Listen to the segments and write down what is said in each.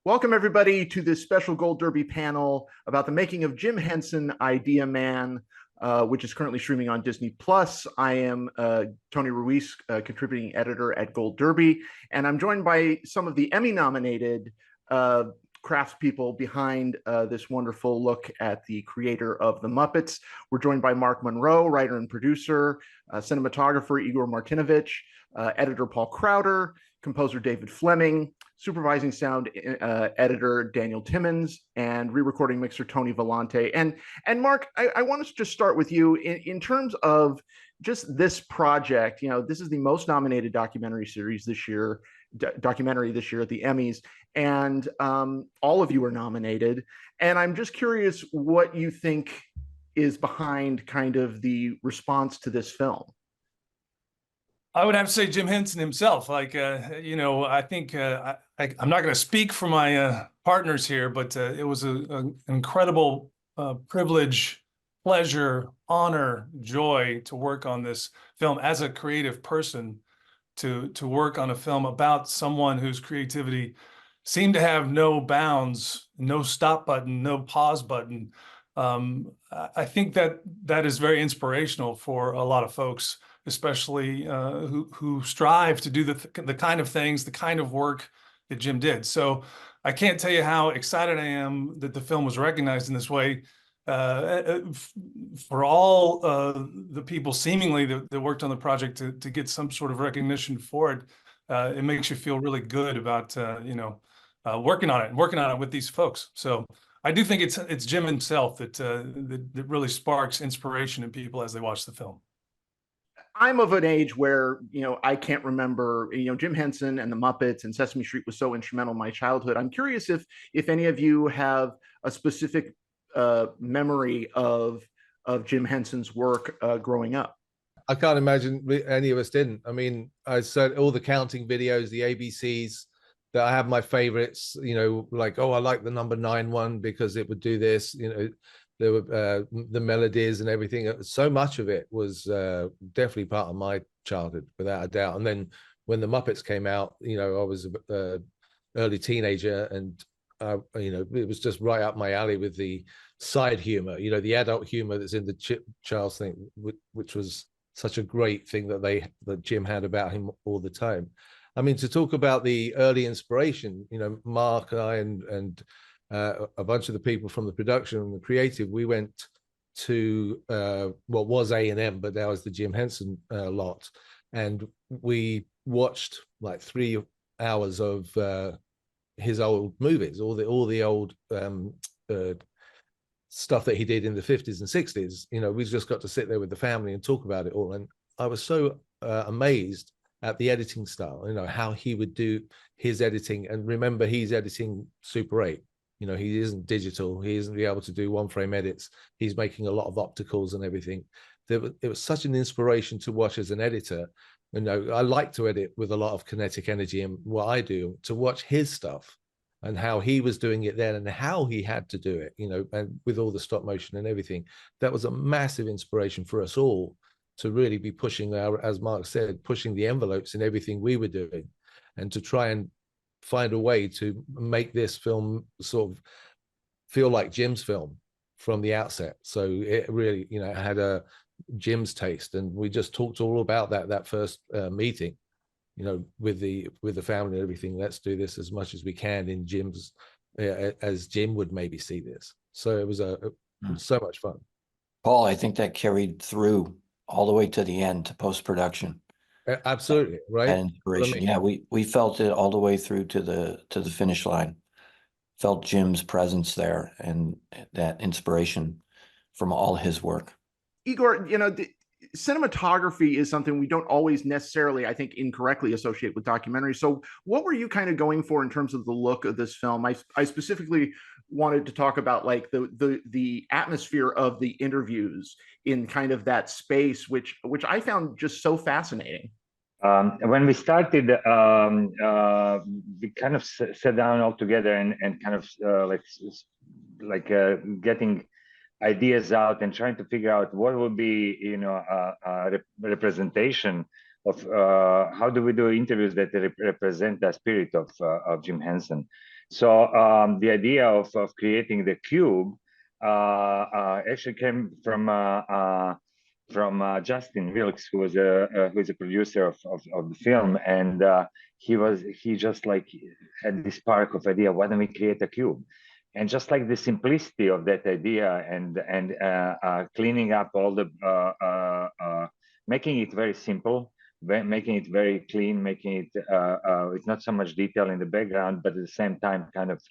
Welcome, everybody, to this special Gold Derby panel about the making of Jim Henson Idea Man, which is currently streaming on Disney+. I am Tony Ruiz, contributing editor at Gold Derby, and I'm joined by some of the Emmy-nominated craftspeople behind this wonderful look at the creator of The Muppets. We're joined by Mark Monroe, writer and producer, cinematographer Igor Martinovic, editor Paul Crowder, composer David Fleming, supervising sound editor Daniel Timmons, and re-recording mixer Tony Volante. And Mark, I want to just start with you in terms of just this project. You know, this is the most nominated documentary this year at the Emmys, and all of you are nominated. And I'm just curious what you think is behind kind of the response to this film. I would have to say Jim Henson himself. I think I'm not going to speak for my partners here, but it was an incredible privilege, pleasure, honor, joy to work on this film as a creative person, to work on a film about someone whose creativity seemed to have no bounds, no stop button, no pause button. I think that is very inspirational for a lot of folks, especially who strive to do the kind of things, the kind of work that Jim did. So I can't tell you how excited I am that the film was recognized in this way. For all the people seemingly that worked on the project to get some sort of recognition for it, it makes you feel really good about working on it with these folks. So I do think it's Jim himself that really sparks inspiration in people as they watch the film. I'm of an age where, I can't remember, Jim Henson and the Muppets and Sesame Street was so instrumental in my childhood. I'm curious if any of you have a specific memory of Jim Henson's work growing up. I can't imagine any of us didn't. I mean, I said all the counting videos, the ABCs, that I have my favorites, like, oh, I like the number 9 one because it would do this, there were the melodies and everything. So much of it was definitely part of my childhood, without a doubt. And then when the Muppets came out, I was an early teenager, and it was just right up my alley with the side humor, the adult humor that's in the Chip Charles thing, which was such a great thing that Jim had about him all the time. I mean, to talk about the early inspiration, Mark and I and a bunch of the people from the production and the creative, we went to what was A&M, but now is the Jim Henson lot, and we watched like 3 hours of his old movies, all the old stuff that he did in the 50s and 60s. We just got to sit there with the family and talk about it all, and I was so amazed at the editing style, how he would do his editing. And remember, he's editing Super 8. He isn't digital. He isn't able to do one-frame edits. He's making a lot of opticals and everything. It was such an inspiration to watch as an editor. I like to edit with a lot of kinetic energy, and what I do, to watch his stuff and how he was doing it then and how he had to do it, and with all the stop motion and everything. That was a massive inspiration for us all to really be pushing as Mark said, pushing the envelopes in everything we were doing, and to try and find a way to make this film sort of feel like Jim's film from the outset. So it really, had a Jim's taste, and we just talked all about that first meeting, with the family and everything. Let's do this as much as we can in Jim's, as Jim would maybe see this. So it was so much fun. Paul, I think that carried through all the way to the end, to post-production. Absolutely, right. And inspiration. Yeah, we felt it all the way through to the finish line. Felt Jim's presence there and that inspiration from all his work. Igor, the cinematography is something we don't always necessarily, I think, incorrectly associate with documentaries. So what were you kind of going for in terms of the look of this film? I specifically wanted to talk about like the atmosphere of the interviews in kind of that space, which I found just so fascinating. When we started, we kind of sat down all together and kind of getting ideas out and trying to figure out what would be, a representation of how do we do interviews that represent the spirit of Jim Henson. So the idea of creating the cube actually came from Justin Wilkes, who is a producer of the film, and he just like had this spark of idea. Why don't we create a cube? And just like the simplicity of that idea, and cleaning up all the making it very simple, making it very clean, making it it's not so much detail in the background, but at the same time kind of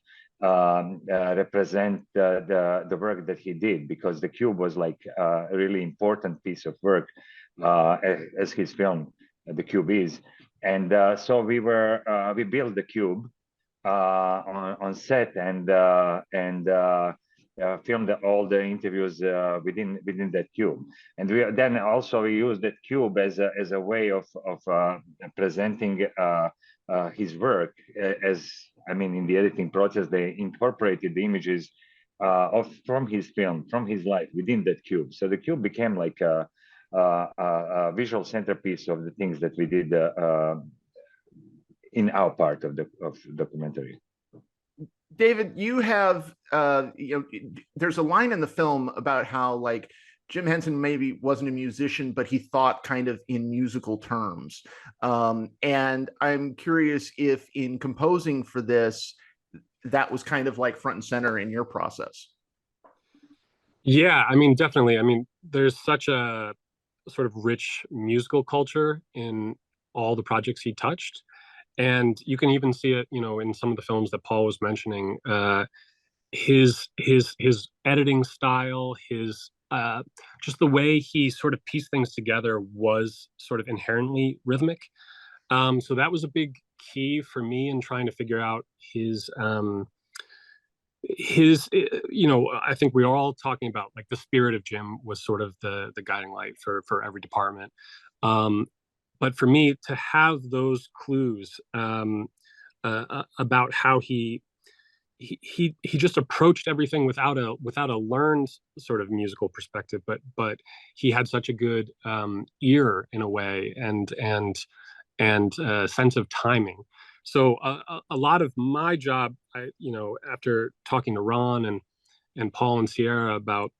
represent the work that he did, because the cube was like a really important piece of work as his film the cube is. And so we built the cube on set, and filmed all the interviews within that cube. And we used that cube as a way of presenting his work. As I mean, in the editing process, they incorporated the images from his film, from his life, within that cube. So the cube became like a visual centerpiece of the things that we did in our part of the documentary. David, you have there's a line in the film about how like Jim Henson maybe wasn't a musician, but he thought kind of in musical terms. And I'm curious if in composing for this, that was kind of like front and center in your process. Yeah, I mean, definitely. I mean, there's such a sort of rich musical culture in all the projects he touched. And you can even see it, in some of the films that Paul was mentioning. His editing style, his just the way he sort of pieced things together was sort of inherently rhythmic. So that was a big key for me in trying to figure out his I think we are all talking about like the spirit of Jim was sort of the guiding light for every department. But for me to have those clues about how he just approached everything without a learned sort of musical perspective, but he had such a good ear in a way, and sense of timing. So a lot of my job, after talking to Ron and Paul and Sierra about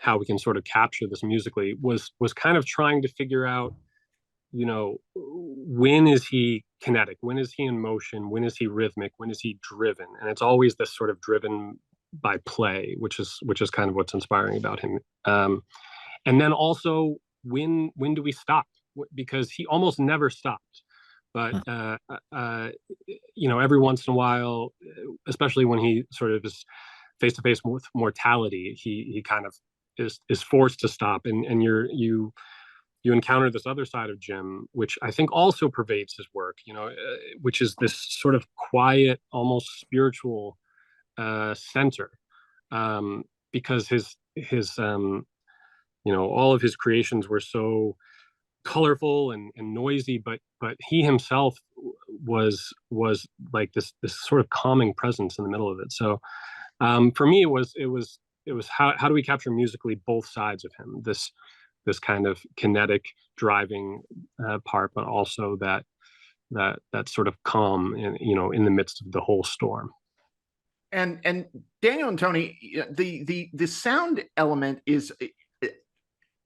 how we can sort of capture this musically, was kind of trying to figure out, when is he kinetic? When is he in motion? When is he rhythmic? When is he driven? And it's always this sort of driven by play, which is kind of what's inspiring about him. And then also, when do we stop? Because he almost never stopped. But every once in a while, especially when he sort of is face to face with mortality, he kind of is forced to stop, and you encounter this other side of Jim, which I think also pervades his work, which is this sort of quiet, almost spiritual center, because his all of his creations were so colorful and noisy, but he himself was like this sort of calming presence in the middle of it. So for me, it was how do we capture musically both sides of him, this kind of kinetic driving part, but also that sort of calm in the midst of the whole storm. And Daniel and Tony, the sound element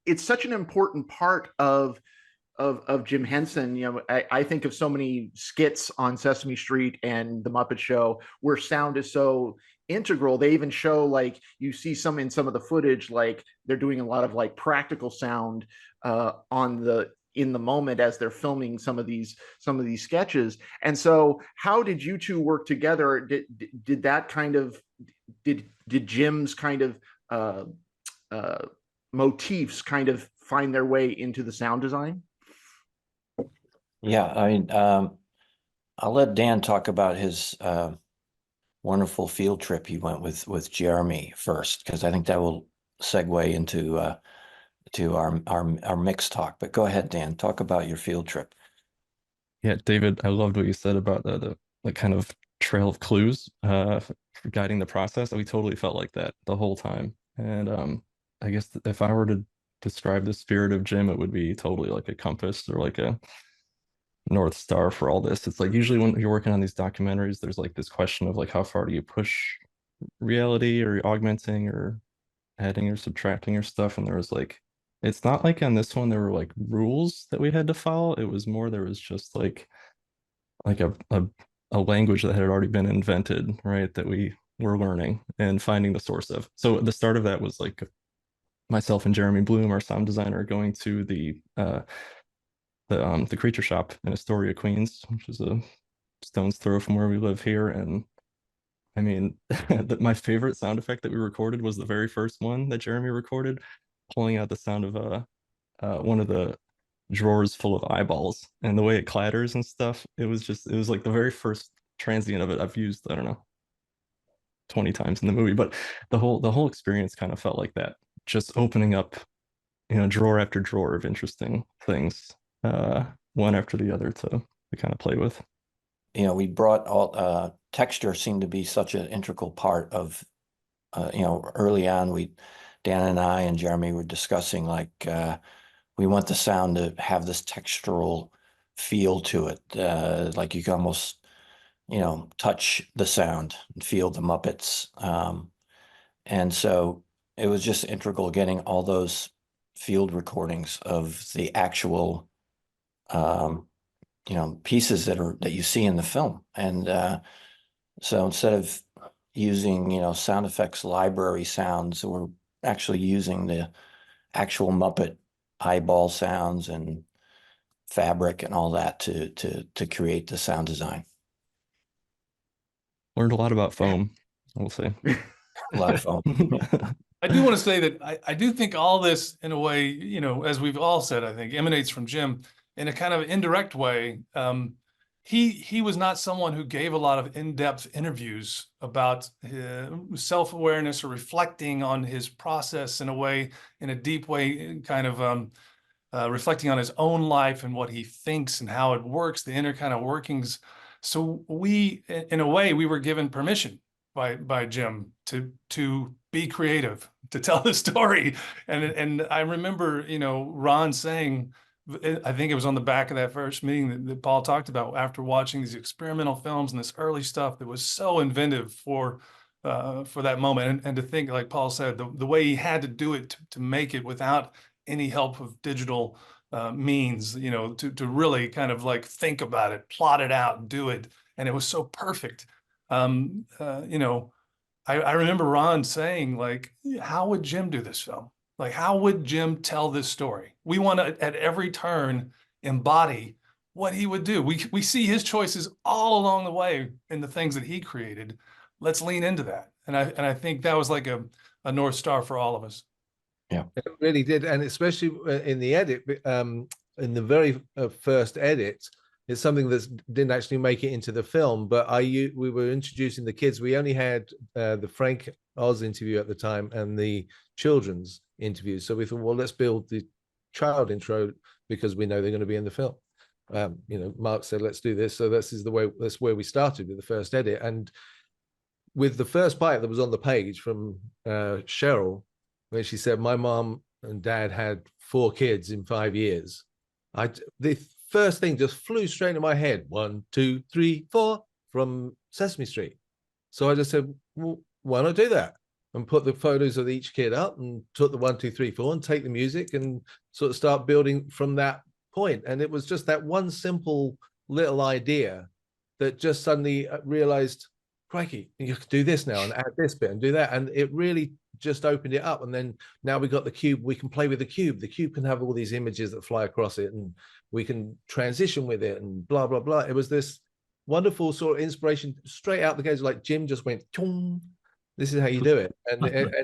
it's such an important part of Jim Henson. I think of so many skits on Sesame Street and The Muppet Show where sound is so integral. They even show, like, you see in some of the footage, like they're doing a lot of like practical sound in the moment as they're filming some of these sketches. And so how did you two work together? Did that kind of did Jim's kind of motifs kind of find their way into the sound design? Yeah, I mean, I'll let Dan talk about his wonderful field trip he went with Jeremy first, because I think that will segue into to our mix talk. But go ahead, Dan, talk about your field trip. Yeah, David, I loved what you said about the kind of trail of clues for guiding the process. We totally felt like that the whole time. And I guess if I were to describe the spirit of Jim, it would be totally like a compass, or like North Star for all this. It's like usually when you're working on these documentaries, there's like this question of like how far do you push reality or augmenting or adding or subtracting or stuff. And there was like, it's not like on this one there were like rules that we had to follow. It was more there was just like a language that had already been invented, right? That we were learning and finding the source of. So the start of that was like myself and Jeremy Bloom, our sound designer, going to the Creature Shop in Astoria, Queens, which is a stone's throw from where we live here. And I mean, my favorite sound effect that we recorded was the very first one that Jeremy recorded, pulling out the sound of one of the drawers full of eyeballs, and the way it clatters and stuff. It was like the very first transient of it I've used, I don't know, 20 times in the movie, but the whole experience kind of felt like that, just opening up, drawer after drawer of interesting things, one after the other to kind of play with. We brought all texture seemed to be such an integral part of, early on, Dan and I and Jeremy were discussing like, we want the sound to have this textural feel to it. Like you can almost, touch the sound and feel the Muppets. And so it was just integral getting all those field recordings of the actual, pieces that you see in the film. And so instead of using, sound effects library sounds, we're actually using the actual Muppet eyeball sounds and fabric and all that to create the sound design. Learned a lot about foam, I will say. A lot of fun. I do want to say that I do think all this, in a way, as we've all said, I think emanates from Jim in a kind of indirect way. He was not someone who gave a lot of in-depth interviews about self-awareness or reflecting on his process in a deep way, kind of reflecting on his own life and what he thinks and how it works, the inner kind of workings. So we, in a way, we were given permission by Jim to be creative, to tell the story. And I remember, Ron saying, I think it was on the back of that first meeting that Paul talked about, after watching these experimental films and this early stuff that was so inventive for that moment. And to think, like Paul said, the way he had to do it to make it without any help of digital means, to really kind of like think about it, plot it out, do it. And it was so perfect. I remember Ron saying, like, how would Jim do this film? Like, how would Jim tell this story? We want to, at every turn, embody what he would do. We see his choices all along the way in the things that he created. Let's lean into that. And I think that was like a North Star for all of us. Yeah, it really did. And especially in the edit, in the very first edit, it's something that didn't actually make it into the film, but we were introducing the kids. We only had the Frank Oz interview at the time and the children's interview. So we thought, well, let's build the child intro because we know they're going to be in the film. Mark said, let's do this. So that's where we started with the first edit. And with the first bite that was on the page from Cheryl, where she said, my mom and dad had 4 kids in 5 years. The first thing just flew straight into my head. 1, 2, 3, 4 from Sesame Street. So I just said, well, why not do that? And put the photos of each kid up and took the 1, 2, 3, 4 and take the music and sort of start building from that point. And it was just that one simple little idea that just suddenly realized, crikey, you could do this now and add this bit and do that. And it really just opened it up. And then now we got the cube, we can play with the cube. The cube can have all these images that fly across it and we can transition with it and blah, blah, blah. It was this wonderful sort of inspiration straight out the gates. Like Jim just went, Chung, this is how you do it. And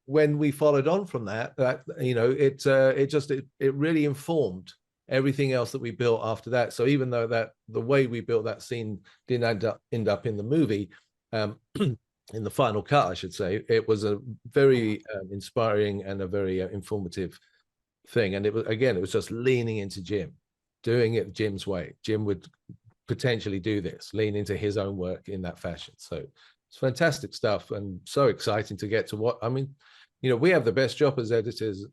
when we followed on from that, it really informed everything else that we built after that. So even though the way we built that scene didn't end up in the movie, in the final cut, I should say, it was a very inspiring and a very informative thing. And it was just leaning into Jim, doing it Jim's way. Jim would potentially do this, lean into his own work in that fashion. So it's fantastic stuff and so exciting to get to what, I mean, we have the best job as editors.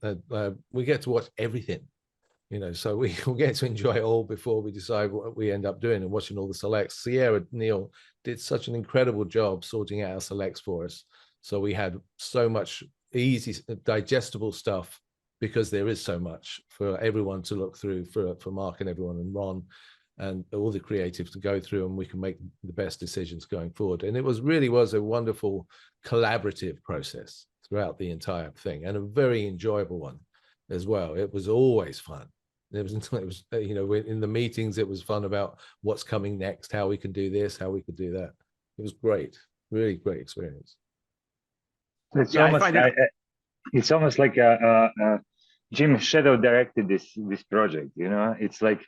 We get to watch everything. you know, so we will get to enjoy it all before we decide what we end up doing and watching all the selects. Sierra Neal did such an incredible job sorting out our selects for us. So we had so much easy, digestible stuff because there is so much for everyone to look through, for Mark and everyone and Ron and all the creatives to go through, and we can make the best decisions going forward. And it really was a wonderful collaborative process throughout the entire thing, and a very enjoyable one as well. It was always fun. It was, you know, in the meetings, it was fun about what's coming next, how we can do this, how we could do that. It was great, really great experience. It's almost like Jim shadow directed this project. You know, it's like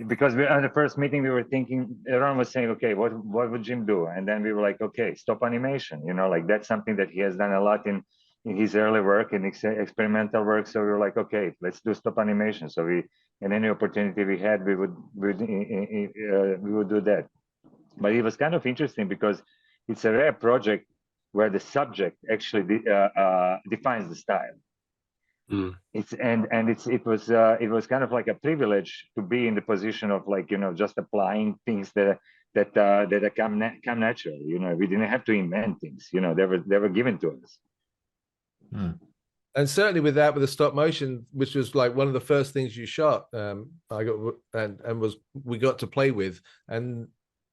because we on the first meeting we were thinking, Ron was saying, okay, what would Jim do? And then we were like, okay, stop animation. You know, like that's something that he has done a lot in his early work and experimental work. So we were like, okay, let's do stop animation. So we, in any opportunity we had, we would do that. But it was kind of interesting because it's a rare project where the subject actually defines the style. Mm. It was kind of like a privilege to be in the position of, like, you know, just applying things that come naturally. You know, we didn't have to invent things. You know, they were given to us. And certainly with that, with the stop motion, which was like one of the first things you shot, we got to play with, and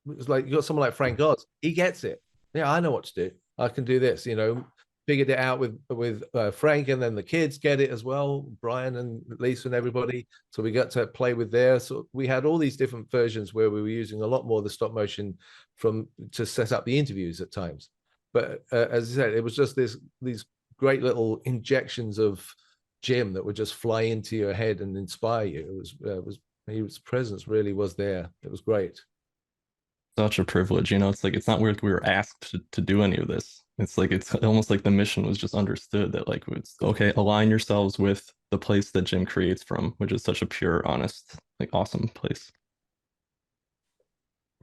it was like you got someone like Frank Oz. He gets it. Yeah, I know what to do. I can do this. You know, figured it out with Frank, and then the kids get it as well, Brian and Lisa and everybody. So we got to play with there. So we had all these different versions where we were using a lot more of the stop motion to set up the interviews at times. But as I said, it was just these great little injections of Jim that would just fly into your head and inspire you. His presence really was there. It was great. Such a privilege, you know. It's like, it's not weird we were asked to do any of this. It's like, it's almost like the mission was just understood, that like, it's okay, align yourselves with the place that Jim creates from, which is such a pure, honest, like awesome place.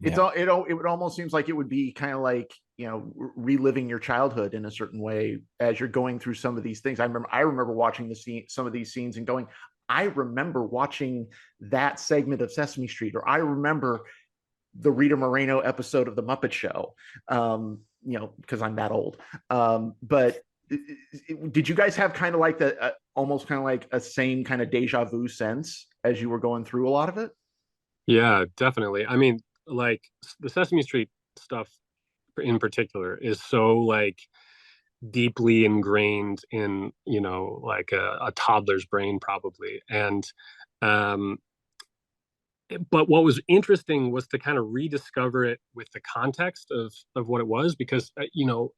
It would almost seems like it would be kind of like, you know, reliving your childhood in a certain way as you're going through some of these things. I remember watching some of these scenes and going, I remember watching that segment of Sesame Street, or I remember the Rita Moreno episode of The Muppet Show, you know, because I'm that old. But did you guys have kind of like almost kind of like a same kind of deja vu sense as you were going through a lot of it? Yeah, definitely. I mean, like the Sesame Street stuff in particular is so like deeply ingrained in, you know, like a toddler's brain probably. And but what was interesting was to kind of rediscover it with the context of what it was, because you know,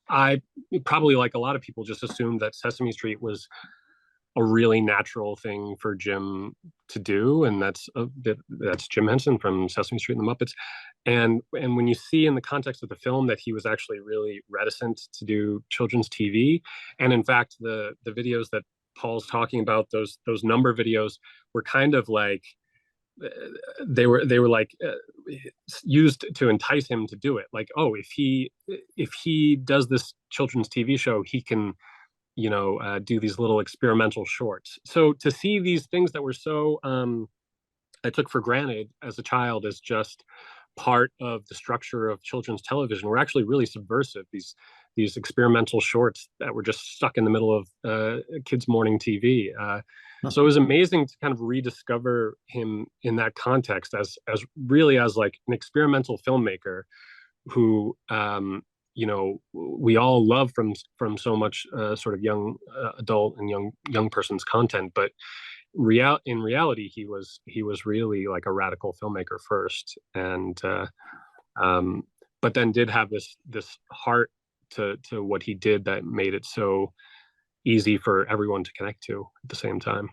I probably, like a lot of people, just assumed that Sesame Street was a really natural thing for Jim to do, and that's Jim Henson from Sesame Street and the Muppets. And when you see in the context of the film that he was actually really reticent to do children's TV, and in fact the videos that Paul's talking about, those number videos, were kind of like they were like used to entice him to do it. Like, oh, if he does this children's TV show, he can, you know, do these little experimental shorts. So to see these things that were so I took for granted as a child as just part of the structure of children's television were actually really subversive. These experimental shorts that were just stuck in the middle of kids' morning TV. So it was amazing to kind of rediscover him in that context as really as like an experimental filmmaker who, you know, we all love from so much sort of young adult and young person's content. But in reality, he was really like a radical filmmaker first, and but then did have this heart to what he did that made it so easy for everyone to connect to at the same time.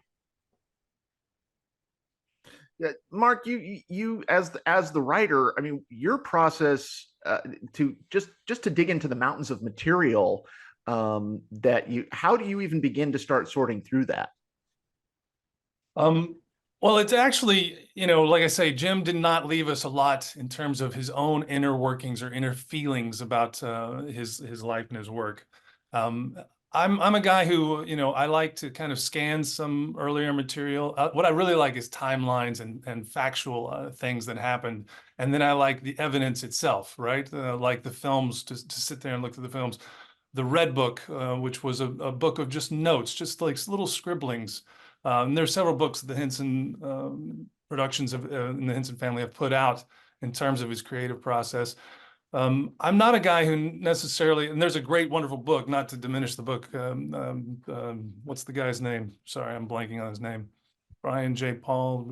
Yeah, Mark, you as the writer, I mean, your process to just to dig into the mountains of material how do you even begin to start sorting through that? Well, it's actually, you know, like I say, Jim did not leave us a lot in terms of his own inner workings or inner feelings about his life and his work. I'm a guy who, I like to kind of scan some earlier material. What I really like is timelines and factual things that happened. And then I like the evidence itself, right? Like the films, to sit there and look through the films. The Red Book, which was a book of just notes, just like little scribblings. And there's several books that the Henson productions in the Henson family have put out in terms of his creative process. I'm not a guy who necessarily, and there's a great, wonderful book, not to diminish the book. What's the guy's name? Sorry, I'm blanking on his name. Brian J. Paul.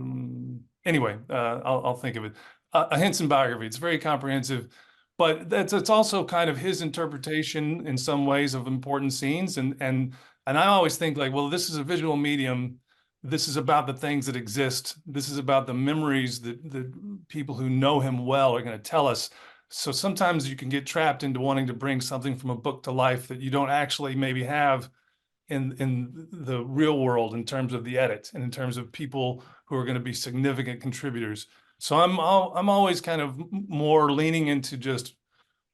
Anyway, I'll think of it. A Henson biography. It's very comprehensive, but it's also kind of his interpretation in some ways of important scenes. And I always think like, well, this is a visual medium. This is about the things that exist. This is about the memories that people who know him well are going to tell us. So sometimes you can get trapped into wanting to bring something from a book to life that you don't actually maybe have in the real world in terms of the edit and in terms of people who are going to be significant contributors. So I'm always kind of more leaning into just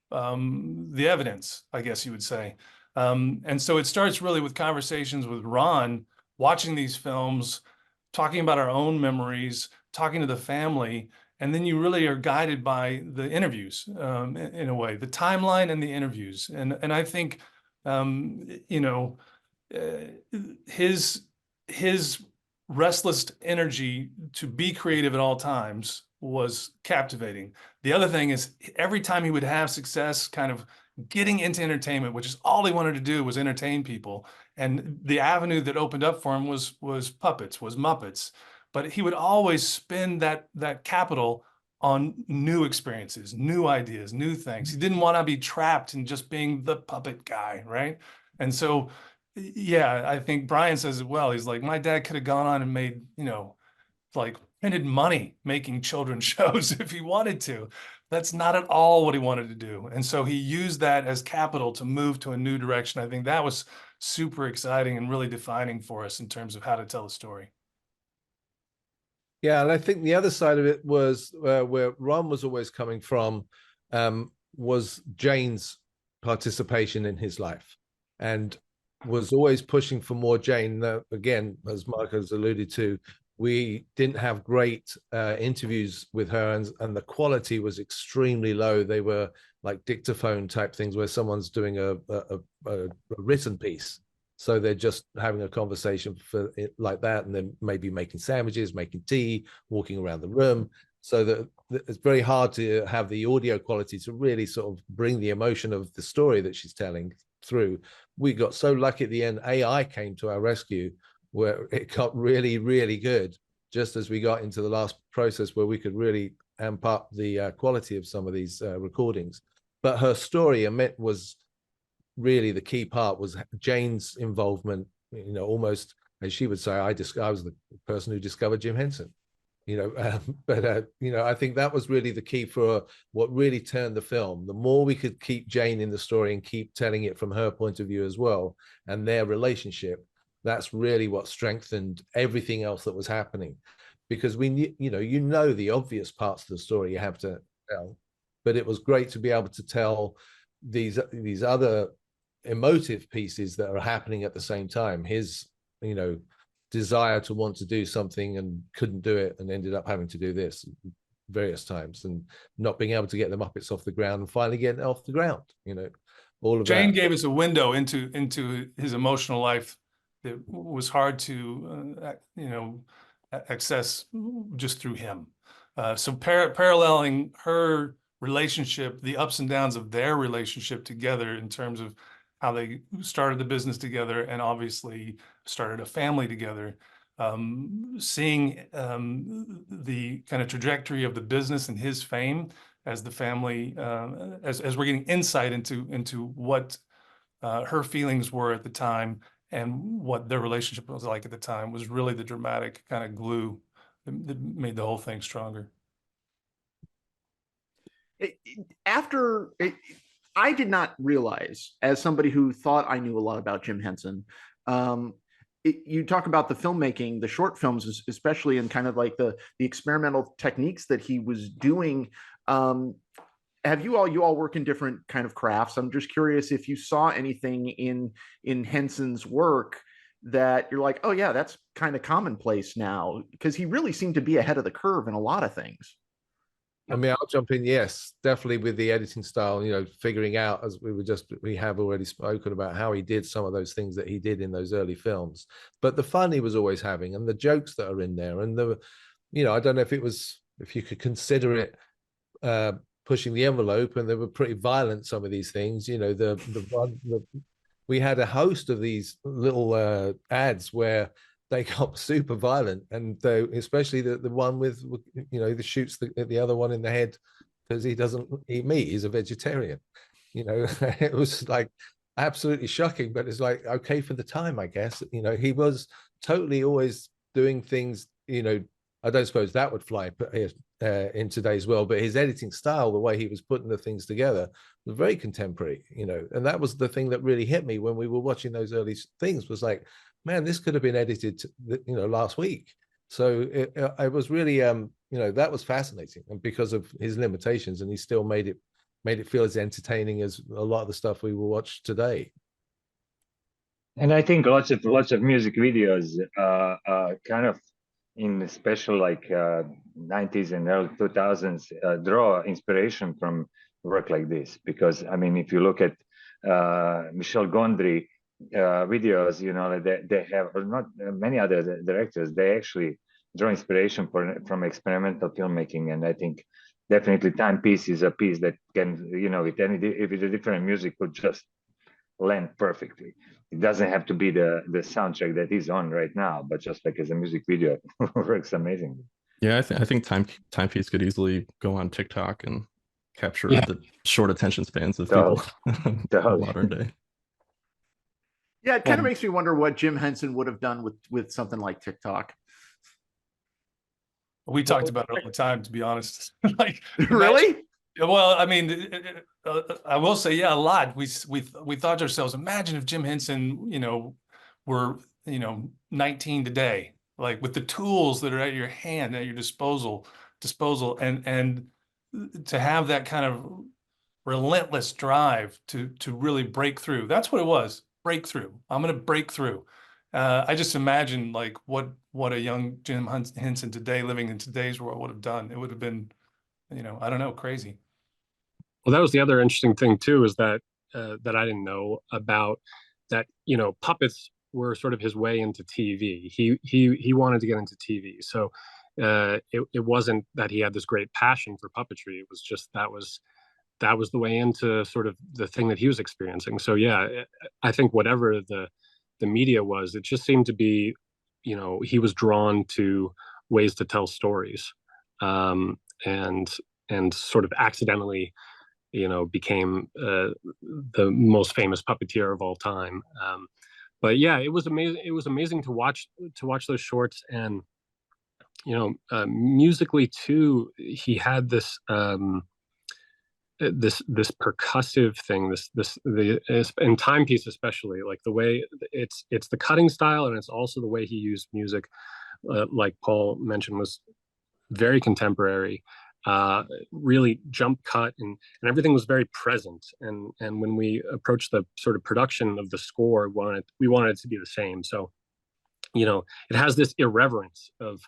the evidence, I guess you would say. And so it starts really with conversations with Ron, watching these films, talking about our own memories, talking to the family. And then you really are guided by the interviews, in a way, the timeline and the interviews. And I think, his restless energy to be creative at all times was captivating. The other thing is every time he would have success, kind of getting into entertainment, which is all he wanted to do was entertain people. And the avenue that opened up for him was puppets, was Muppets. But he would always spend that capital on new experiences, new ideas, new things. He didn't want to be trapped in just being the puppet guy, right? And so, yeah, I think Brian says it well. He's like, my dad could have gone on and made, like printed money making children's shows if he wanted to. That's not at all what he wanted to do. And so he used that as capital to move to a new direction. I think that was super exciting and really defining for us in terms of how to tell a story. Yeah, and I think the other side of it was where Ron was always coming from, was Jane's participation in his life, and was always pushing for more Jane. Again, as Mark has alluded to, we didn't have great interviews with her, and the quality was extremely low. They were like dictaphone type things where someone's doing a written piece. So they're just having a conversation for it like that, and then maybe making sandwiches, making tea, walking around the room. So that it's very hard to have the audio quality to really sort of bring the emotion of the story that she's telling through. We got so lucky at the end, AI came to our rescue where it got really, really good, just as we got into the last process where we could really amp up the quality of some of these recordings. But her story, Amit, was really the key part, was Jane's involvement, almost as she would say, I was the person who discovered Jim Henson, but I think that was really the key for what really turned the film. The more we could keep Jane in the story and keep telling it from her point of view as well, and their relationship, that's really what strengthened everything else that was happening. Because we the obvious parts of the story you have to tell, but it was great to be able to tell these other emotive pieces that are happening at the same time. His desire to want to do something and couldn't do it, and ended up having to do this various times, and not being able to get the Muppets off the ground, and finally getting it off the ground. All of Jane that gave us a window into his emotional life that was hard to access just through him. So paralleling her relationship, the ups and downs of their relationship together in terms of how they started the business together and obviously started a family together, seeing the kind of trajectory of the business and his fame as the family, as we're getting insight into what her feelings were at the time and what their relationship was like at the time, was really the dramatic kind of glue that made the whole thing stronger. I did not realize, as somebody who thought I knew a lot about Jim Henson, you talk about the filmmaking, the short films, especially, and kind of like the experimental techniques that he was doing. have you all work in different kind of crafts? I'm just curious if you saw anything in Henson's work that you're like, oh yeah, that's kind of commonplace now, because he really seemed to be ahead of the curve in a lot of things. I mean, I'll jump in. Yes, definitely with the editing style, figuring out, as we have already spoken about how he did some of those things that he did in those early films. But the fun he was always having, and the jokes that are in there, and I don't know if you could consider it pushing the envelope, and they were pretty violent, some of these things. We had a host of these little ads where they got super violent, and especially the one with the shoots the other one in the head because he doesn't eat meat, he's a vegetarian. It was like absolutely shocking, but it's like okay for the time, I guess. He was totally always doing things. I don't suppose that would fly in today's world, but his editing style, the way he was putting the things together, was very contemporary. And that was the thing that really hit me when we were watching those early things. Was like, man, this could have been edited, last week. So it was really, that was fascinating, and because of his limitations, and he still made it feel as entertaining as a lot of the stuff we will watch today. And I think lots of music videos, kind of in the special 90s and early 2000s, draw inspiration from work like this. Because I mean, if you look at Michel Gondry videos, they have, or not many other directors, they actually draw inspiration from experimental filmmaking. And I think definitely Timepiece is a piece that can, if it's a different music, could just blend perfectly. It doesn't have to be the soundtrack that is on right now, but just like as a music video, works amazingly. Yeah, I think Timepiece could easily go on TikTok and capture the short attention spans of people in modern day. Yeah, it kind of makes me wonder what Jim Henson would have done with something like TikTok. We talked about it all the time, to be honest. Really? Well, I mean, I will say, yeah, a lot. We thought to ourselves, imagine if Jim Henson, were 19 today, like with the tools that are at your hand, at your disposal, and to have that kind of relentless drive to really break through. That's what it was. Breakthrough. I'm going to break through. I just imagine like what a young Jim Henson today, living in today's world, would have done. It would have been, I don't know, crazy. Well, that was the other interesting thing too, is that that I didn't know about, that puppets were sort of his way into TV. He wanted to get into TV, so it wasn't that he had this great passion for puppetry. It was just that was the way into sort of the thing that he was experiencing. So yeah, I think whatever the media was, it just seemed to be, he was drawn to ways to tell stories, and sort of accidentally, became the most famous puppeteer of all time. But yeah, it was amazing. It was amazing to watch those shorts, and musically too, he had this this percussive thing, in Timepiece especially, like the way it's the cutting style, and it's also the way he used music, like Paul mentioned, was very contemporary, really jump cut, and everything was very present. And when we approached the sort of production of the score, we wanted it to be the same. So it has this irreverence of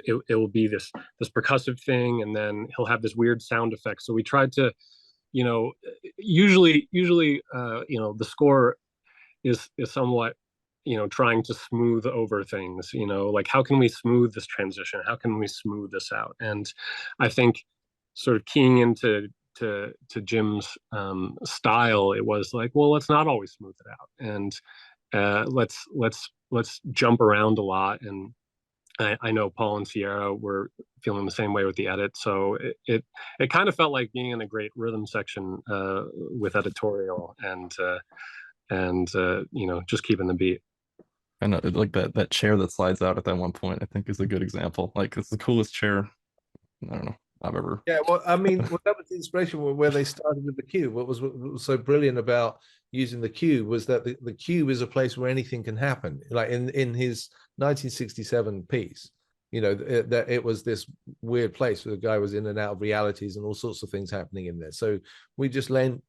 it will be this percussive thing, and then he'll have this weird sound effect. So we tried to, usually the score is somewhat, trying to smooth over things, like how can we smooth this transition? How can we smooth this out? And I think sort of keying into Jim's style, it was like, well, let's not always smooth it out, and let's jump around a lot. And I know Paul and Sierra were feeling the same way with the edit. So it kind of felt like being in a great rhythm section with editorial, and just keeping the beat. I know, like that chair that slides out at that one point, I think is a good example. Like, it's the coolest chair, I don't know, I've ever. Yeah, well, I mean, that was the inspiration where they started with the cube. What was so brilliant about using the cube was that the cube is a place where anything can happen. Like in his 1967 piece, you know, that it was this weird place where the guy was in and out of realities and all sorts of things happening in there. So we just lent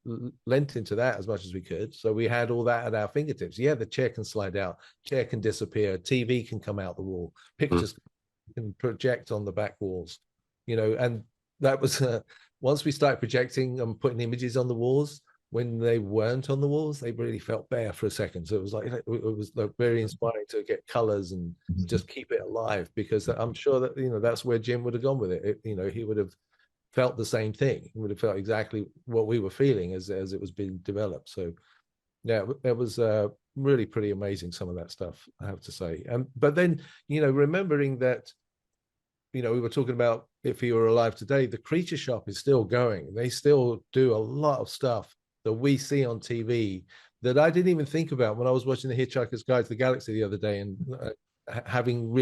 into that as much as we could. So we had all that at our fingertips. Yeah, the chair can slide out, chair can disappear, TV can come out the wall, pictures can project on the back walls, you know, and that was once we started projecting and putting images on the walls, when they weren't on the walls, they really felt bare for a second. So it was like, it was like very inspiring to get colors and just keep it alive, because I'm sure that, you know, that's where Jim would have gone with it. You know, he would have felt the same thing. He would have felt exactly what we were feeling as it was being developed. So yeah, it was really pretty amazing, some of that stuff, I have to say. But then, you know, remembering that, you know, we were talking about if he were alive today, the Creature Shop is still going. They still do a lot of stuff that we see on TV that I didn't even think about when I was watching The Hitchhiker's Guide to the Galaxy the other day, and having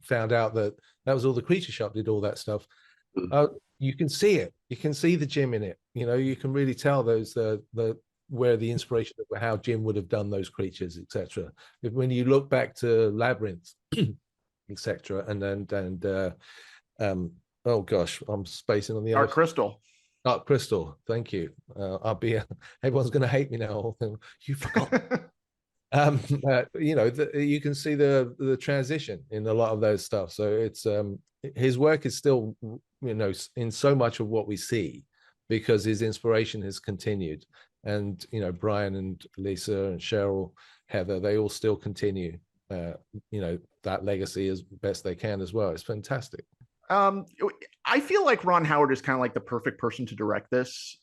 found out that was all the Creature Shop did all that stuff. You can see it. You can see the Jim in it. You know, you can really tell those where the inspiration of how Jim would have done those creatures, etc. When you look back to Labyrinth, etc., and oh gosh, I'm spacing on the Dark Crystal. Dark Crystal, thank you. Everyone's going to hate me now. You forgot. You know, you can see the transition in a lot of those stuff. So it's his work is still, you know, in so much of what we see, because his inspiration has continued. And you know, Brian and Lisa and Cheryl, Heather, they all still continue, you know, that legacy as best they can as well. It's fantastic. I feel like Ron Howard is kind of like the perfect person to direct this.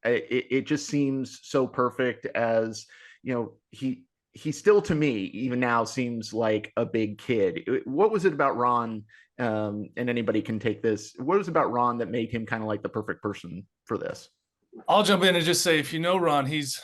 It just seems so perfect, as, you know, he still, to me, even now, seems like a big kid. What was it about Ron, and anybody can take this, what was it about Ron that made him kind of like the perfect person for this? I'll jump in and just say, if you know Ron, he's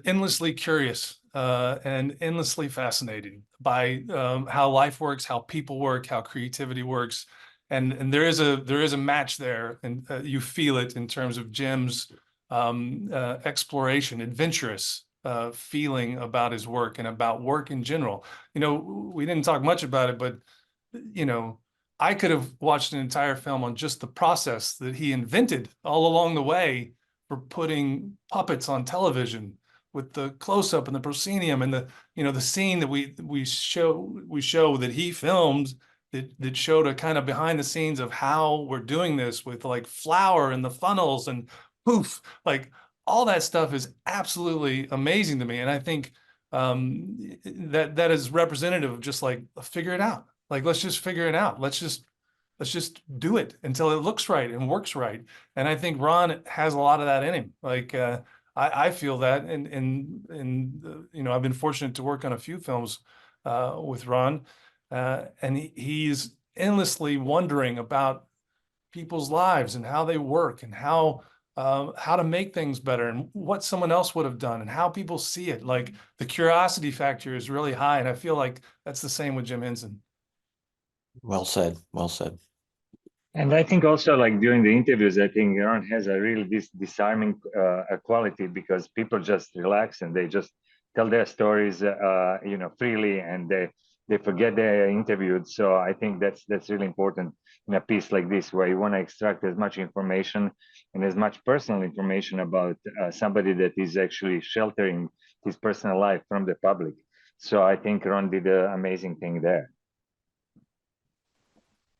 endlessly curious and endlessly fascinated by how life works, how people work, how creativity works, and there is a match there, and you feel it in terms of Jim's exploration, adventurous feeling about his work and about work in general. You know, we didn't talk much about it, but you know, I could have watched an entire film on just the process that he invented all along the way for putting puppets on television, with the close-up and the proscenium and the, you know, the scene that we show that he filmed, that showed a kind of behind the scenes of how we're doing this with like flour and the funnels and poof, like all that stuff is absolutely amazing to me. And I think that is representative of just like, figure it out. Like, let's just figure it out. Let's just do it until it looks right and works right. And I think Ron has a lot of that in him. Like, I feel that, and you know, I've been fortunate to work on a few films with Ron, and he's endlessly wondering about people's lives and how they work and how to make things better and what someone else would have done and how people see it. Like, the curiosity factor is really high, and I feel like that's the same with Jim Henson. Well said. Well said. And I think also, like during the interviews, I think Ron has a really disarming quality, because people just relax and they just tell their stories, you know, freely, and they forget they're interviewed. So I think that's really important in a piece like this, where you want to extract as much information and as much personal information about somebody that is actually sheltering his personal life from the public. So I think Ron did an amazing thing there.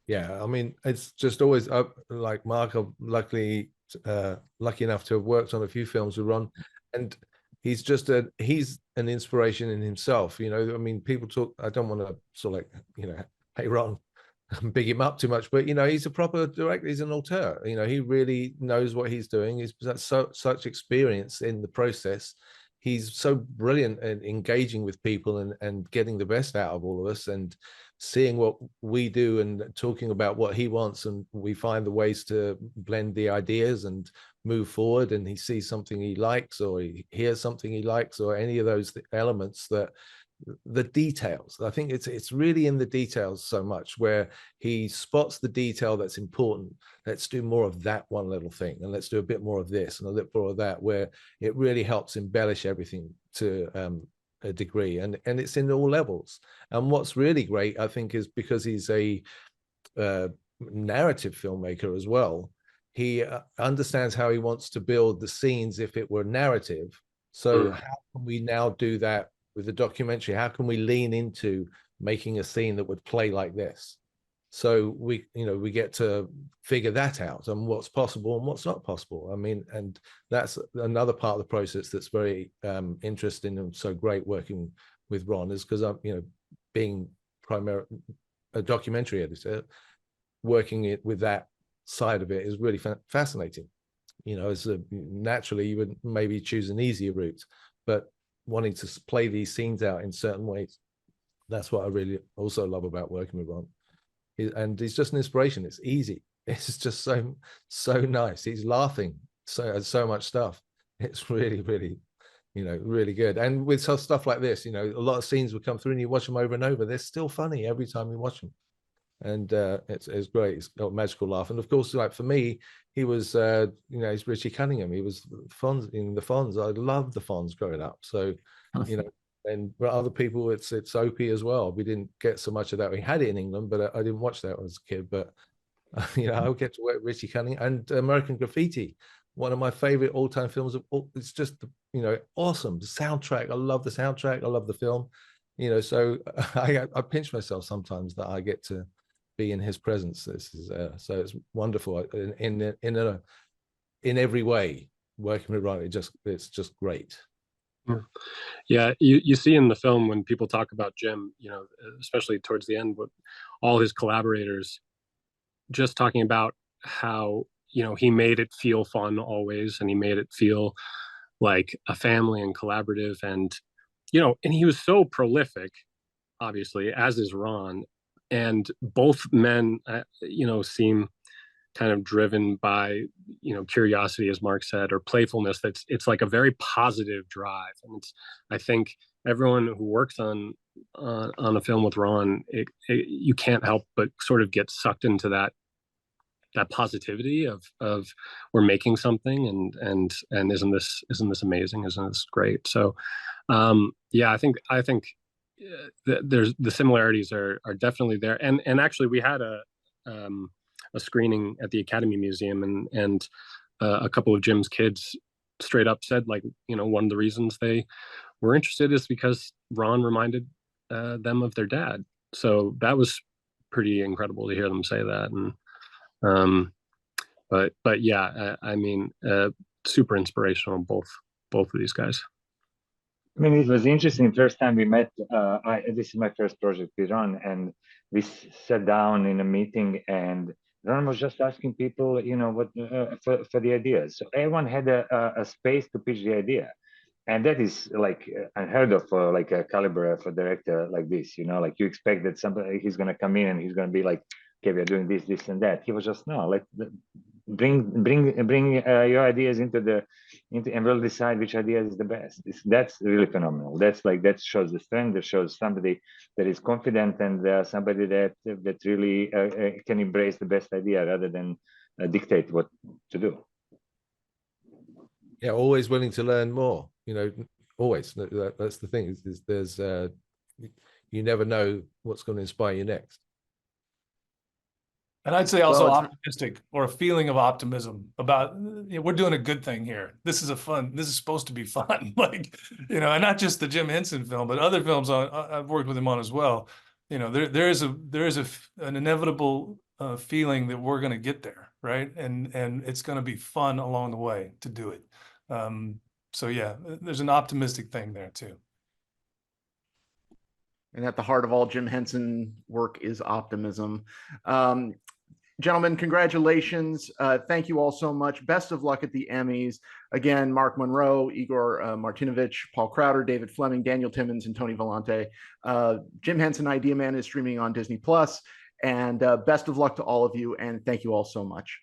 Yeah, I mean, it's just always like Mark. I'm lucky enough to have worked on a few films with Ron, and he's an inspiration in himself. You know, I mean, people talk. I don't want to sort of like, you know, hey Ron, big him up too much, but you know, he's a proper director. He's an auteur. You know, he really knows what he's doing. He's got such experience in the process. He's so brilliant at engaging with people and getting the best out of all of us, and seeing what we do and talking about what he wants, and we find the ways to blend the ideas and move forward, and he sees something he likes, or he hears something he likes, or any of those elements, that the details. I think it's really in the details so much, where he spots the detail that's important. Let's do more of that one little thing, and let's do a bit more of this and a little more of that, where it really helps embellish everything to degree, and it's in all levels. And what's really great, I think, is because he's a narrative filmmaker as well. He understands how he wants to build the scenes if it were narrative. So how can we now do that with the documentary? How can we lean into making a scene that would play like this? So we get to figure that out, and what's possible and what's not possible. I mean, and that's another part of the process that's very interesting and so great working with Ron, is because I'm, being a documentary editor, working it with that side of it is really fascinating. As naturally you would maybe choose an easier route, but wanting to play these scenes out in certain ways, that's what I really also love about working with Ron. And he's just an inspiration. It's easy. It's just so nice. He's laughing so much stuff. It's really, really, really good. And with stuff like this, a lot of scenes will come through and you watch them over and over. They're still funny every time you watch them. And it's great. It's got a magical laugh. And of course, like for me, he was, he's Richie Cunningham. He was Fonz in the Fonz. I loved the Fonz growing up. So, and for other people, it's Opie as well. We didn't get so much of that. We had it in England, but I didn't watch that as a kid. But I would get to work with Richie Cunningham and American Graffiti, one of my favorite all-time films. It's just awesome. The soundtrack. I love the soundtrack. I love the film. So I pinch myself sometimes that I get to be in his presence. This is so it's wonderful in every way. Working with Ron, it's just great. Yeah, you see in the film when people talk about Jim, especially towards the end, with all his collaborators, just talking about how he made it feel fun always, and he made it feel like a family and collaborative, and and he was so prolific, obviously, as is Ron, and both men, seem kind of driven by curiosity, as Mark said, or playfulness. It's like a very positive drive, and I think everyone who works on a film with Ron, you can't help but sort of get sucked into that positivity of we're making something, and isn't this amazing? Isn't this great? So I think there's the similarities are definitely there, and actually we had a screening at the Academy Museum, and a couple of Jim's kids straight up said, like, one of the reasons they were interested is because Ron reminded them of their dad. So that was pretty incredible to hear them say that. And but yeah, I mean, super inspirational, both of these guys. I mean, it was interesting. First time we met, this is my first project with Ron, and we sat down in a meeting, and Ron was just asking people, what for the ideas. So everyone had a space to pitch the idea, and that is like unheard of for like a caliber of a director like this. Like you expect that somebody he's gonna come in and he's gonna be like, okay, we are doing this and that. He was just bring your ideas into and we'll decide which idea is the best. That's really phenomenal. That shows the strength. That shows somebody that is confident, and somebody that really can embrace the best idea rather than dictate what to do. Yeah, always willing to learn more. Always. That's the thing. Is there's you never know what's going to inspire you next. And I'd say also optimistic, or a feeling of optimism about, we're doing a good thing here. This is supposed to be fun. Like, and not just the Jim Henson film, but other films I've worked with him on as well. There is an inevitable feeling that we're going to get there, right? And it's going to be fun along the way to do it. So yeah, there's an optimistic thing there too. And at the heart of all Jim Henson work is optimism. Gentlemen, congratulations. Thank you all so much. Best of luck at the Emmys. Again, Mark Monroe, Igor Martinovic, Paul Crowder, David Fleming, Daniel Timmons, and Tony Volante. Jim Henson Idea Man is streaming on Disney+. And best of luck to all of you. And thank you all so much.